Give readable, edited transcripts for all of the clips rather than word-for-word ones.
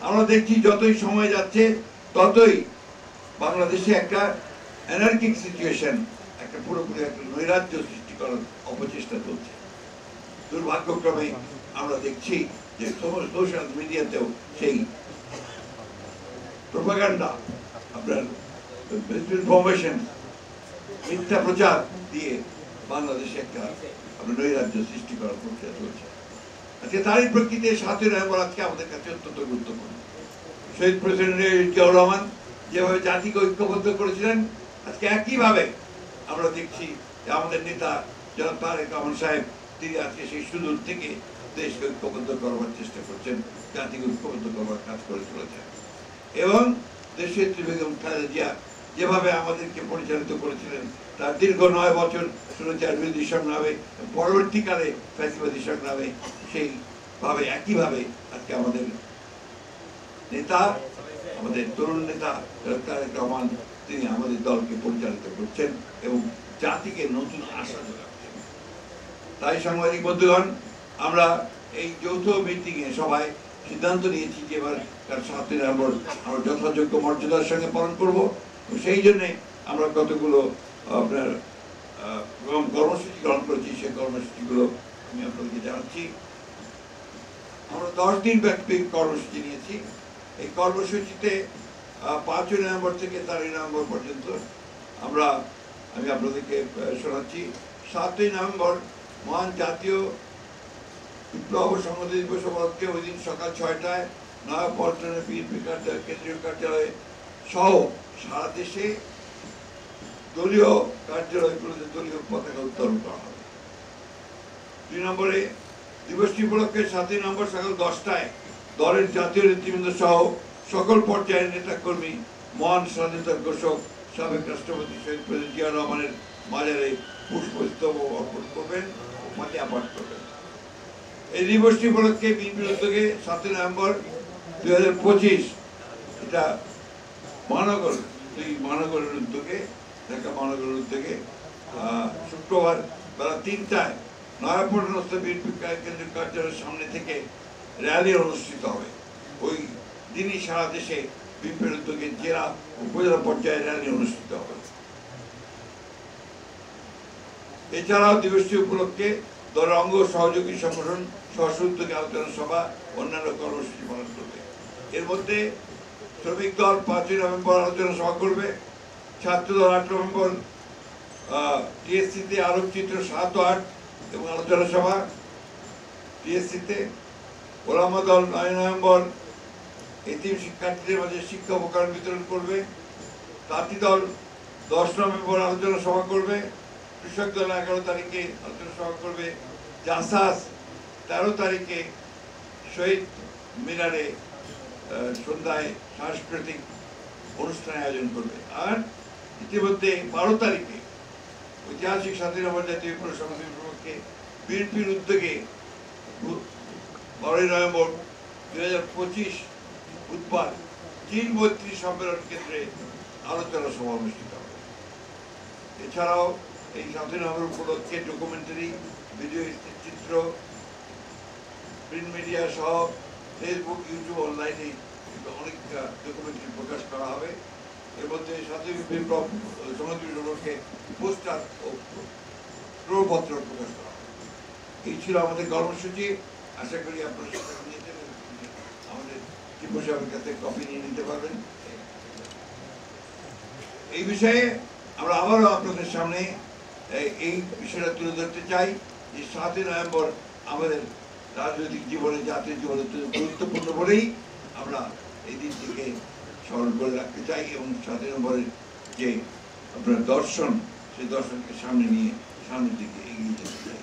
আমরা দেখছি যতই সময় যাচ্ছে ততই বাংলাদেশে একটা অ্যানার্কিক সিচুয়েশন, একটা পুরোপুরি একটা নৈরাজ্য সৃষ্টি করার অপচেষ্টা চলছে। দুর্ভাগ্যক্রমে আমরা দেখছি যে সমস্ত সোশ্যাল মিডিয়াতেও সেই প্রোপাগান্ডা, আপনার ইনফরমেশন, মিথ্যা প্রচার দিয়ে বাংলাদেশে একটা আপনার নৈরাজ্য সৃষ্টি করার প্রক্রিয়া চলছে। আজকে তারই প্রকৃতি ৭ই নভেম্বর আজকে আমাদের কাছে অত্যন্ত গুরুত্বপূর্ণ। শহীদ প্রেসিডেন্ট জিয়াউর রহমান যেভাবে জাতিকে ঐক্যবদ্ধ করেছিলেন, আজকে একইভাবে আমরা দেখছি যে আমাদের নেতা জনাব তারেক রহমান সাহেব তিনি আজকে সেই সুদূর থেকে দেশকে ঐক্যবদ্ধ করবার চেষ্টা করছেন, জাতিকে ঐক্যবদ্ধ করবার কাজ করে চলেছেন। এবং দেশের বেগম খালেদা জিয়া যেভাবে আমাদেরকে পরিচালিত করেছিলেন, তার দীর্ঘ ৯ বছর স্বৈরাচার বিরোধী সংগ্রামে, পরবর্তীকালে ফ্যাসিবাদী সংগ্রামে সেইভাবে একইভাবে আজকে আমাদের নেতা, আমাদের তরুণ নেতা তারেক রহমান তিনি আমাদের দলকে পরিচালিত করছেন এবং জাতিকে নতুন আশা যোগাচ্ছেন। তাই সাংবাদিক বন্ধুগণ, আমরা এই যৌথ মিটিংয়ে সবাই সিদ্ধান্ত নিয়েছি যে এবার ৭ই নভেম্বর আমরা যথাযোগ্য মর্যাদার সঙ্গে পালন করব। সেই জন্যে আমরা কতগুলো আপনার কর্মসূচি গ্রহণ করেছি, সেই কর্মসূচিগুলো আমি আপনাদেরকে জানাচ্ছি। আমরা 10 দিন ব্যাপী কর্মসূচি নিয়েছি। এই কর্মসূচিতে 5ই নভেম্বর থেকে 4ই নভেম্বর পর্যন্ত আমি আপনাদেরকে শোনাচ্ছি। 7ই নভেম্বর মহান জাতীয় বিপ্লব ও সংহতি দিবস উপলক্ষে ওই দিন সকাল 6টায় নয়াপল্টনে বিএনপি কেন্দ্রীয় কার্যালয়ে সহ সারা দেশে দলীয় কার্যালয়গুলোতে দলীয় পতাকা উত্তোলন করা হবে। 2 নম্বরে দিবসটি উপলক্ষে 7ই নভেম্বর সকাল 10টায় দলের জাতীয় নেতৃবৃন্দ সহ সকল পর্যায়ের নেতাকর্মী মহান স্বাধীনতার ঘোষক সাবেক রাষ্ট্রপতি শহীদ প্রেসিডেন্ট জিয়াউর রহমানের মাজারে পুষ্পস্তবক অর্পণ করবেন ও ফাতিহা পাঠ করবেন। এই দিবসটি উপলক্ষে বিএনপির উদ্যোগে 7ই নভেম্বর 2025 এটা মহানগরের উদ্যোগে, ঢাকা মহানগরের উদ্যোগে শুক্রবার বেলা 3টায় নয়াপল্টনস্থ বিএনপি কেন্দ্রীয় কার্যালয়ের সামনে থেকে র্যালি অনুষ্ঠিত হবে। ওই দিনই সারা দেশে বিএনপির উদ্যোগে জেলা উপজেলা পর্যায়ে র্যালি অনুষ্ঠিত হবে। এছাড়াও দিবসটি উপলক্ষে দলের অঙ্গ সহযোগী সংগঠন সহযোগী আলোচনা সভা অন্যান্য কর্মসূচি পালন করবে। এর মধ্যে শ্রমিক দল 5ই নভেম্বর আলোচনা সভা করবে, ছাত্র দল 8 নভেম্বর টিএসসিতে আলোকচিত্র 7 ও 8 এবং আলোচনা সভা টিএসসিতে, ওলামা দল 9 নভেম্বর এতিম শিক্ষার্থীদের মাঝে শিক্ষা উপকরণ বিতরণ করবে, তাঁতি দল 10 নভেম্বর আলোচনা সভা করবে, কৃষক দল 11 তারিখে আলোচনা সভা করবে, জাসাস 13 তারিখে শহীদ মিনারে সন্ধ্যায় সাংস্কৃতিক অনুষ্ঠান আয়োজন করবে। আর ইতিমধ্যে 12 তারিখে ঐতিহাসিক 7ই নভেম্বর জাতীয় বিপ্লব সংহতি উপলক্ষে বিএনপির উদ্যোগে 12ই নভেম্বর 2025 বুধবার 332 সম্মেলন কেন্দ্রে আলোচনা সভা অনুষ্ঠিত হবে। এছাড়াও এই 7ই নভেম্বর উপলক্ষে ডকুমেন্টারি, ভিডিও চিত্র, প্রিন্ট মিডিয়া সহ ফেসবুক, ইউটিউব, অনলাইনে অনেক ডকুমেন্টারি প্রকাশ করা হবে। এর মধ্যে 7ই বিপ্লব সংহতি উপলক্ষে পোস্টার ও প্রপত্র প্রকাশ করা হবে। এই ছিল আমাদের কর্মসূচি। আশা করি আপনারা সেটা নিয়েছেন, আমাদের টিপু সাহেবের কাছে কপি নিয়ে নিতে পারবেন। এই বিষয়ে আমরা আবারও আপনাদের সামনে এই বিষয়টা তুলে ধরতে চাই যে 7ই নভেম্বর আমাদের রাজনৈতিক জীবনে, জাতীয় জীবনে গুরুত্বপূর্ণ বলেই আমরা এই দিনটিকে স্মরণ করে রাখতে চাই এবং 7ই নভেম্বরের যে আপনার দর্শন, সেই দর্শনকে সামনে নিয়ে সামনের দিকে এগিয়ে যেতে চাই।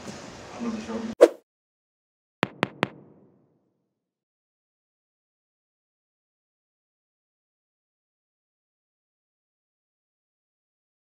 আমাদের সব